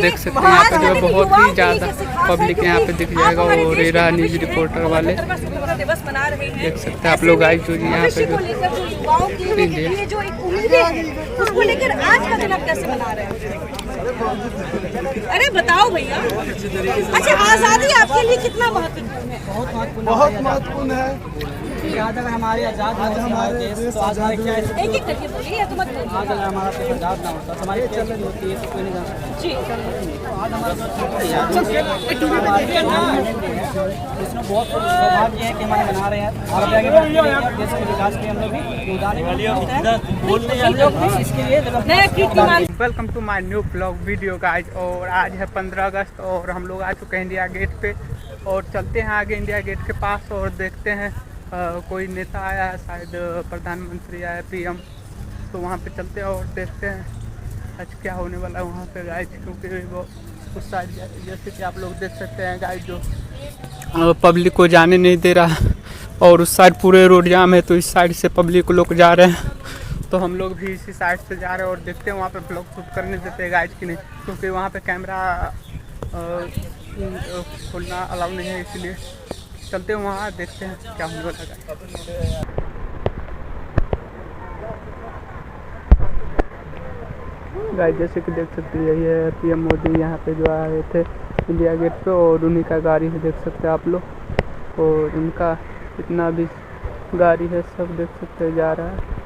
देख सकते हैं यहाँ पे जो है बहुत ही ज़्यादा पब्लिक यहाँ पे दिख जाएगा। और रेरा न्यूज़ रिपोर्टर वाले देख सकते हैं आप लोग गाइस जो यहाँ पे जो उसको लेकर आज का दिन आप कैसे मना रहे हैं? अरे बताओ भैया। अच्छा, आज़ादी आपके लिए कितना महत्वपूर्ण है? बहुत महत्वपूर्ण है। आज अगर हमारे आज़ाद हमारे देश तो आज हमारे क्या एक एक करके बोलिए, या तो मत बोलिए। आज अगर हमारा देश आज़ाद ना होता तो हमारी क्या होती है तो कोई नहीं जानता जी। आज हमारा इसमें बहुत सौभाग्य है कि हमारे मना रहे हैं और आगे देश के विकास के हम लोग इसके लिए welcome to my new blog video guys. और आज है 15 अगस्त और हम लोग आ चुके हैं इंडिया गेट पे और चलते हैं आगे इंडिया गेट के पास और देखते हैं कोई नेता आया है, शायद प्रधानमंत्री आया है, पीएम। तो वहाँ पे चलते हैं और देखते हैं आज क्या होने वाला है वहाँ पे गाइज। क्योंकि वो उस साइड जैसे कि आप लोग देख सकते हैं गाइज जो पब्लिक को जाने नहीं दे रहा और उस साइड पूरे रोड जाम है। तो इस साइड से पब्लिक लोग जा रहे हैं तो हम लोग भी इसी साइड से जा रहे हैं और देखते हैं वहाँ पे ब्लॉग शूट करने देते हैं गाइज कि नहीं, क्योंकि वहाँ पे कैमरा खोलना अलाउ नहीं है। इसलिए चलते हैं वहाँ, देखते हैं क्या होने वाला है। गाइस जैसे कि देख सकते हैं यही है पीएम मोदी यहाँ पे जो आए थे इंडिया गेट पे और उन्हीं का गाड़ी है, देख सकते हैं आप लोग। और उनका इतना भी गाड़ी है सब देख सकते हैं जा रहा है।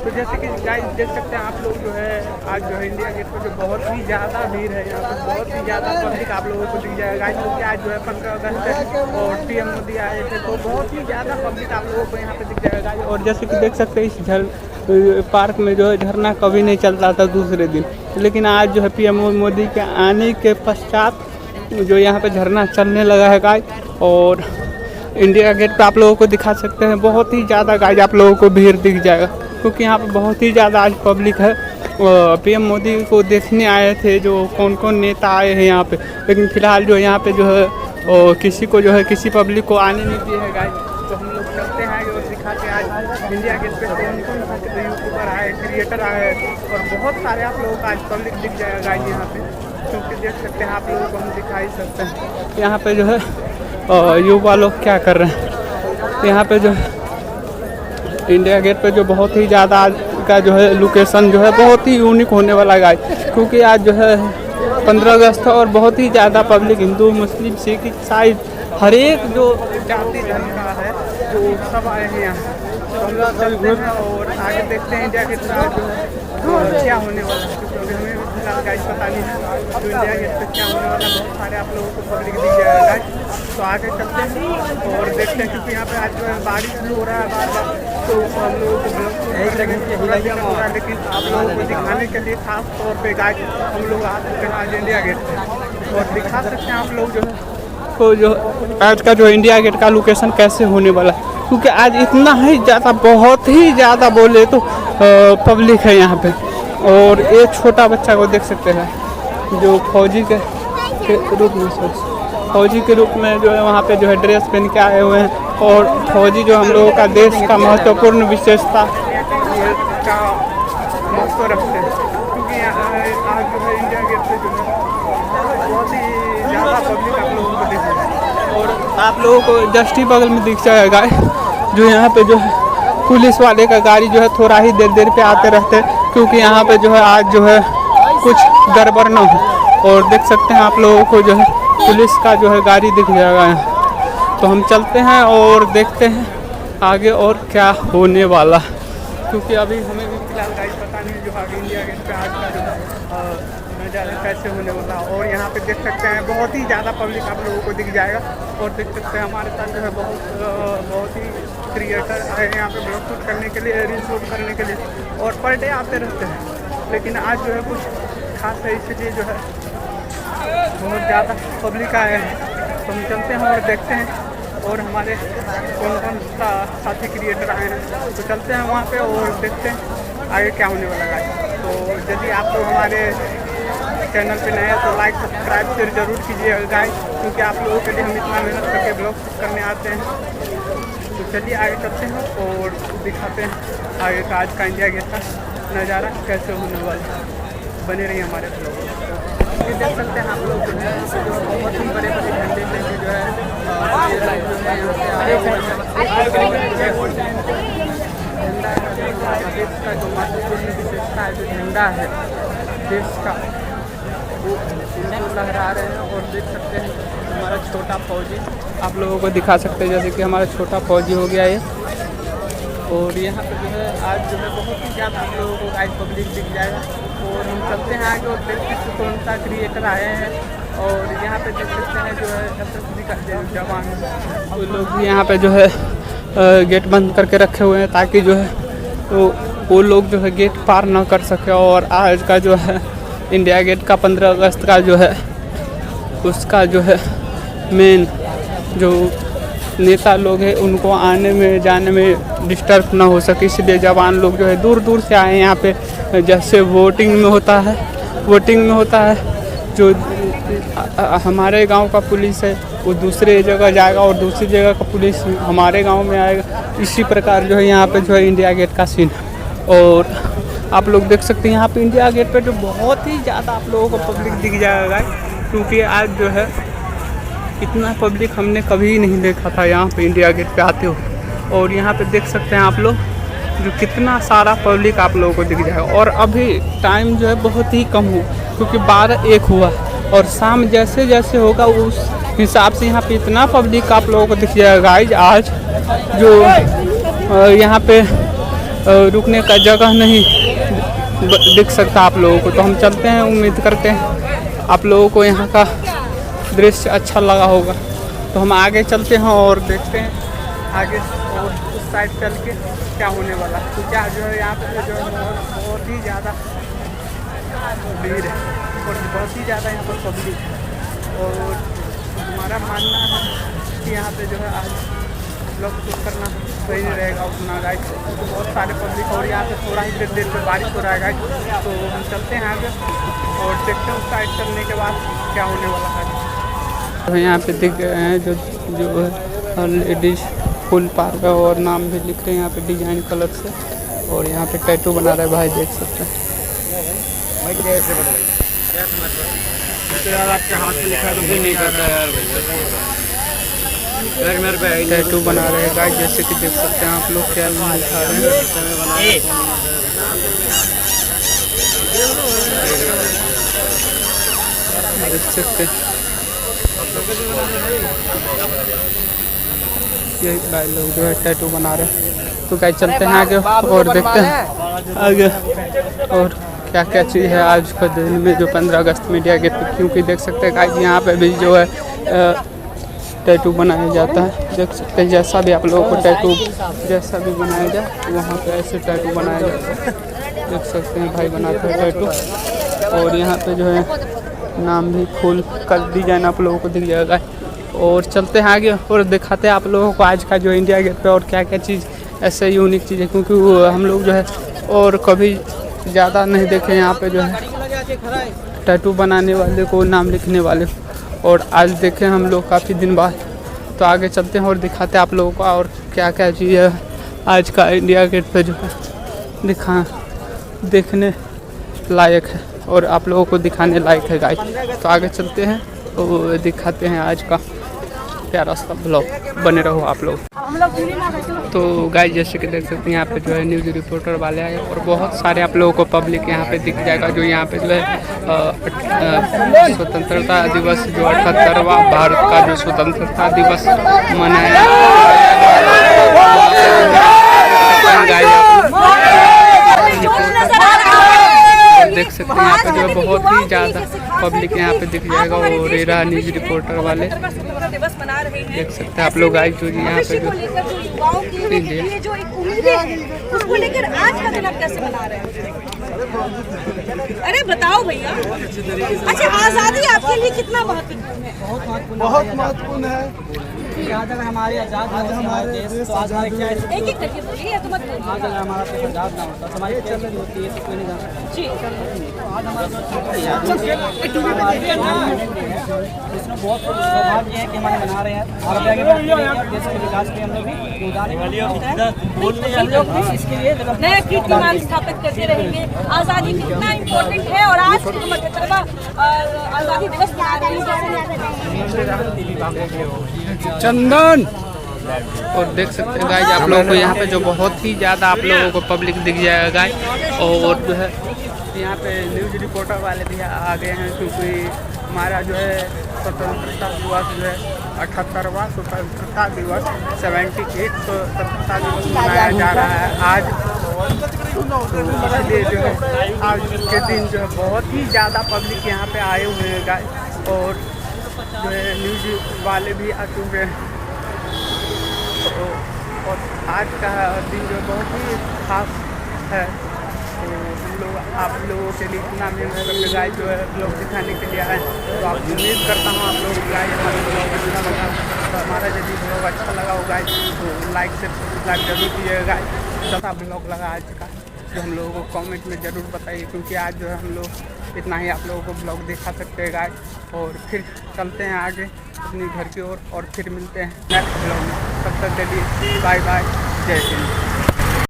तो जैसे कि गाइस देख सकते हैं आप लोग जो है आज जो है इंडिया गेट पर जो बहुत ही ज़्यादा भीड़ है, यहाँ पर बहुत ही ज़्यादा पब्लिक आप लोगों को दिख जाएगा गाइस। क्योंकि आज जो है 15 अगस्त है और पीएम मोदी आए थे तो बहुत ही ज़्यादा पब्लिक आप लोगों को यहाँ पे दिख जाएगा गाइस। और जैसे कि देख सकते हैं इस पार्क में जो है झरना कभी नहीं चलता था दूसरे दिन, लेकिन आज जो है पीएम मोदी के आने के पश्चात जो यहाँ पे झरना चलने लगा है गाइस। और इंडिया गेट पे आप लोगों को दिखा सकते हैं बहुत ही ज़्यादा गाइस आप लोगों को भीड़ दिख जाएगा, क्योंकि यहाँ पे बहुत ही ज़्यादा आज पब्लिक है। पीएम मोदी को देखने आए थे जो कौन कौन नेता आए हैं यहाँ पे, लेकिन फ़िलहाल जो यहाँ पे जो है किसी को जो है किसी पब्लिक को आने नहीं दिए है गाइस। तो हम लोग चलते हैं और दिखाते हैं आज इंडिया गेट पे कौन कौन यूट्यूबर आए, क्रिएटर आए और बहुत सारे आप लोगों का आज पब्लिक दिख जाएगा गाइस यहाँ पे। क्योंकि देख सकते हैं आप लोगों को हम दिखा ही सकते हैं यहाँ पे जो है युवा लोग क्या कर रहे हैं। यहाँ पे जो है इंडिया गेट पे जो बहुत ही ज़्यादा आज का जो है लोकेशन जो है बहुत ही यूनिक होने वाला गाइस, क्योंकि आज जो है 15 अगस्त और बहुत ही ज़्यादा पब्लिक हिंदू मुस्लिम सिख ईसाई हर एक जो जाति धर्म का है वो सब आए हैं यहाँ। तो हम लोग चलते हैं और आगे देखते हैं इंडिया गेट का जो क्या होने वाला है, क्योंकि हमें भी फिलहाल गाइस पता नहीं है तो इंडिया गेट पे क्या होने वाला है। बहुत सारे आप लोगों को पब्लिक दिख जाएगा गाइस। तो आगे चलते हैं और देखते हैं, क्योंकि यहाँ पे आज जो है बारिश भी हो रहा है बार बार, तो हम लोगों को ब्लॉग हो रहा है। लेकिन आप लोगों को दिखाने के लिए खास तौर पे गाइस हम लोग आ चुके हैं आज इंडिया गेट पे और दिखा सकते हैं आप लोग जो है तो जो आज का जो इंडिया गेट का लोकेशन कैसे होने वाला है। क्योंकि आज इतना ही ज़्यादा बहुत ही ज़्यादा बोले तो पब्लिक है यहाँ पे। और एक छोटा बच्चा को देख सकते हैं जो फौजी के रूप में फौजी के रूप में जो है वहाँ पे जो है ड्रेस पहन के आए हुए हैं। और फौजी जो हम लोगों का देश का महत्वपूर्ण विशेषता का महत्व रखते हैं, क्योंकि आज जो है इंडिया गेट पे जो है बहुत ही ज़्यादा पब्लिक आप लोगों को दिख रहा है। और आप लोगों को जस्ट ही बगल में दिख जाएगा जो यहाँ पे जो है पुलिस वाले का गाड़ी जो है थोड़ा ही देर पे आते रहते हैं, क्योंकि यहाँ पे जो है आज जो है कुछ गड़बड़ ना हो। और देख सकते हैं आप लोगों को जो है पुलिस का जो है गाड़ी दिख जाएगा यहाँ। तो हम चलते हैं और देखते हैं आगे और क्या होने वाला, क्योंकि अभी हमें भी फिलहाल गाइस पता नहीं जो आगे इंडिया गेट पे आज का जो नज़ारा कैसे होने वाला। और यहाँ पे देख सकते हैं बहुत ही ज़्यादा पब्लिक आप लोगों को दिख जाएगा। और देख सकते हैं हमारे साथ जो है बहुत ही क्रिएटर आए हैं यहाँ पे ब्लॉग शूट करने के लिए, रील शूट करने के लिए और पर डे आते रहते हैं। लेकिन आज जो है कुछ खास है, इसलिए जो है बहुत ज़्यादा पब्लिक आए हैं। तो हम चलते हैं और देखते हैं और हमारे कौन कौन सा साथी क्रिएटर आए हैं। तो चलते हैं वहाँ पे और देखते हैं आगे क्या होने वाला है। तो यदि आप लोग हमारे चैनल पे नए हैं तो लाइक सब्सक्राइब शेयर जरूर कीजिएगा गाइस, क्योंकि आप लोगों के लिए हम इतना मेहनत करके ब्लॉग शूट करने आते हैं। तो चलिए आगे चलते हैं और दिखाते हैं आगे का आज का इंडिया गेट का नज़ारा कैसे होने वाला बने रही हमारे ब्लॉग। ये देख सकते हैं आप लोग जो है बहुत ही बड़े बड़े झंडे लेके जो है ये लोग जो है यहाँ पे आए हुए हैं। झंडा देश का जो महत्वपूर्ण विशेषता है, जो झंडा है देश का, वो लहरा रहे हैं। और देख सकते हैं हमारा छोटा फौजी, आप लोगों को दिखा सकते हैं जैसे कि हमारा छोटा फौजी हो गया ये। और यहाँ पे जो है आज जो है बहुत ही ज़्यादा आप लोगों को आज पब्लिक दिख जाएगा। और हम चलते हैं आगे और देश की स्वतंत्रता क्रिएटर आए हैं। और यहाँ पे देख सकते हैं जो है SSB का जवान, वो लोग भी यहाँ पे जो है गेट बंद करके रखे हुए हैं ताकि जो है तो वो लोग जो है गेट पार ना कर सके। और आज का जो है इंडिया गेट का 15 अगस्त का जो है उसका जो है मेन जो नेता लोग हैं उनको आने में जाने में डिस्टर्ब ना हो सके, इसलिए जवान लोग जो है दूर दूर से आए यहाँ पे। जैसे वोटिंग में होता है जो हमारे गांव का पुलिस है वो दूसरे जगह जाएगा और दूसरी जगह का पुलिस हमारे गांव में आएगा। इसी प्रकार जो है यहाँ पे जो है इंडिया गेट का सीन। और आप लोग देख सकते हैं यहाँ पे इंडिया गेट पे जो बहुत ही ज़्यादा आप लोगों को पब्लिक दिख जाएगा, क्योंकि आज जो है इतना पब्लिक हमने कभी नहीं देखा था यहाँ पे इंडिया गेट पे आते हो। और यहाँ पे देख सकते हैं आप लोग जो कितना सारा पब्लिक आप लोगों को दिख जाएगा। और अभी टाइम जो है बहुत ही कम हो, क्योंकि 12-1 हुआ और शाम जैसे जैसे होगा उस हिसाब से यहाँ पे इतना पब्लिक आप लोगों को दिख जाएगा। आज जो यहाँ पे रुकने का जगह नहीं दिख सकता आप लोगों को। तो हम चलते हैं, उम्मीद करते हैं आप लोगों को यहाँ का दृश्य अच्छा लगा होगा। तो हम आगे चलते हैं और देखते हैं आगे और उस साइड चल के क्या होने वाला है। तो क्या जो है यहाँ पे जो है बहुत ही ज़्यादा भीड़ है और बहुत ही ज़्यादा यहाँ पर पब्लिक है। और हमारा मानना है कि यहाँ पे जो है आज ब्लॉग शूट करना सही नहीं रहेगा उतना गाइड, तो बहुत सारे पब्लिक। और यहाँ पे थोड़ा ही देर पे बारिश हो रहा है गाइड। तो हम चलते हैं आगे और देखते हैं उस साइड चलने के बाद क्या होने वाला है। तो यहाँ पे दिख गए हैं जो लेडीज फुल पार्क है और नाम भी लिख रहे हैं यहाँ पे डिजाइन कलर से। और यहाँ पे टैटू बना रहे भाई, देख सकते हैं। टैटू बना रहे हैं गाइस, जैसे कि देख सकते हैं आप लोग क्या नाम लिखा रहे हैं। देख सकते हैं ये भाई लोग जो है टैटू बना रहे हैं। तो गाइस चलते हैं आगे और देखते हैं आगे और क्या क्या चीज़ है आज का दिन में जो 15 अगस्त में इंडिया गेट पे। क्योंकि देख सकते हैं गाइस यहाँ पे भी जो है टैटू बनाया जाता है। देख सकते हैं जैसा भी आप लोगों को टैटू जैसा भी बनाया जाए वहाँ पे ऐसे टैटू बनाया जाता है। देख सकते हैं भाई बनाते हैं टैटू। और यहाँ पे जो है नाम भी फुल का डिजाइन आप लोगों को दिख जाएगा। और चलते हैं आगे और दिखाते हैं आप लोगों को आज का जो इंडिया गेट पे और क्या क्या चीज़ ऐसे यूनिक चीज़ है, क्योंकि हम लोग जो है और कभी ज़्यादा नहीं देखे यहाँ पे जो है टैटू बनाने वाले को, नाम लिखने वाले। और आज देखें हम लोग काफ़ी दिन बाद। तो आगे चलते हैं और दिखाते हैं आप लोगों को और क्या क्या चीज़ है आज का इंडिया गेट पे जो है देखने लायक है और आप लोगों को दिखाने लायक है गाइस। तो आगे चलते हैं और दिखाते हैं आज का प्यारा सा ब्लॉग, बने रहो आप लोग। तो गाइस जैसे कि देख सकते हैं यहाँ पे जो है न्यूज़ रिपोर्टर वाले आए और बहुत सारे आप लोगों को पब्लिक यहाँ पे दिख जाएगा। जो यहाँ पे जो है स्वतंत्रता दिवस जो 78वां भारत का जो स्वतंत्रता दिवस मनाया देख सकते हैं यहाँ पे जो है बहुत ही ज़्यादा पब्लिक यहाँ पे दिख जाएगा। और रेरा न्यूज़ रिपोर्टर वाले देख सकते हैं आप लोग आज जो यहाँ पे जो अरे बताओ भैया। अच्छा, आजादी आपके लिए कितना महत्वपूर्ण है? बहुत महत्वपूर्ण है। आज अगर हमारे आजाद ना होता हमारा देश, तो आज हमारे क्या एक एक करके बोलिए, या तो मत बोलिए। आज अगर हमारा देश आजाद ना होता तो हमारी क्या चीज़ होती है तो कोई नहीं जान सकता। जी। आज हमारा इसमें बहुत सौभाग्य है कि हमारे मना रहे हैं और आगे बढ़ते हैं देश के विकास के हम लोग भी उदाहरण हम लोग भी इसके लिए नया कीर्तिमान स्थापित करते रहेंगे। आजादी कितना इम्पोर्टेंट है और आज की मतलब आजादी दिवस मना रहे हैं। चंदन और देख सकते हैं गाइज आप लोगों को यहाँ पे जो बहुत ही ज़्यादा आप लोगों को पब्लिक दिख जाएगा गाइज। और जो है यहाँ पे न्यूज़ रिपोर्टर वाले भी आ गए हैं, क्योंकि हमारा जो है स्वतंत्रता दिवस जो है 78वां स्वतंत्रता दिवस 78 स्वतंत्रता दिवस मनाया जा रहा है आज। इसलिए जो है आज के दिन जो है बहुत ही ज़्यादा पब्लिक यहाँ पे आए हुए हैं गाइज। और जो है न्यूज़ वाले भी आ चुके हैं। और आज का दिन जो बहुत ही खास है, तो हम लोग आप लोगों के लिए इतना मेहनत गाय जो है ब्लॉग दिखाने के लिए आए। तो आप उम्मीद करता हूँ आप लोग गाय हमारे ब्लॉग अच्छा लगा। तो हमारा यदि ब्लॉग अच्छा लगा हो गाय तो लाइक से सब्सक्राइब जरूर कीजिएगा। कैसा ब्लॉग लगा आज का जो हम लोगों को कमेंट में ज़रूर बताइए, क्योंकि आज जो है हम लोग इतना ही आप लोगों को ब्लॉग दिखा सकते हैं गाय। और फिर चलते हैं आगे अपनी घर की ओर और फिर मिलते हैं नेक्स्ट ब्लॉग में। तब तक के लिए बाय बाय, जय हिंद।